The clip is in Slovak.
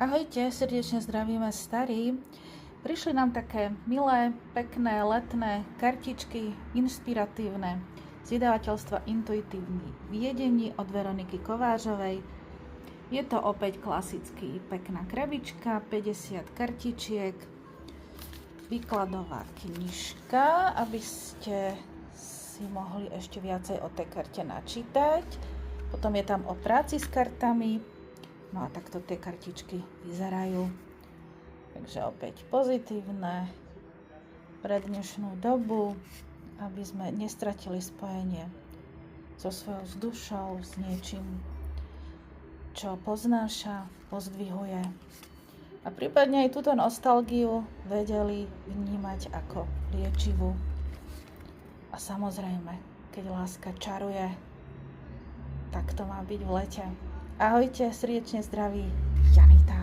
Ahojte, srdečne zdravíme starí. Prišli nám také milé, pekné, letné kartičky, inšpiratívne z vydavateľstva Intuitívny viedení od Veroniky Kovářovej. Je to opäť klasický pekná krabička, 50 kartičiek, výkladová knižka, aby ste si mohli ešte viacej o tej karte načítať. Potom je tam o práci s kartami. No a takto tie kartičky vyzerajú. Takže opäť pozitívne pre dnešnú dobu, aby sme nestratili spojenie so svojou dušou, s niečím, čo poznáša, pozdvihuje. A prípadne aj túto nostalgiu vedeli vnímať ako liečivú. A samozrejme, keď láska čaruje, tak to má byť v lete. Ahojte, srdečne zdraví, Janita.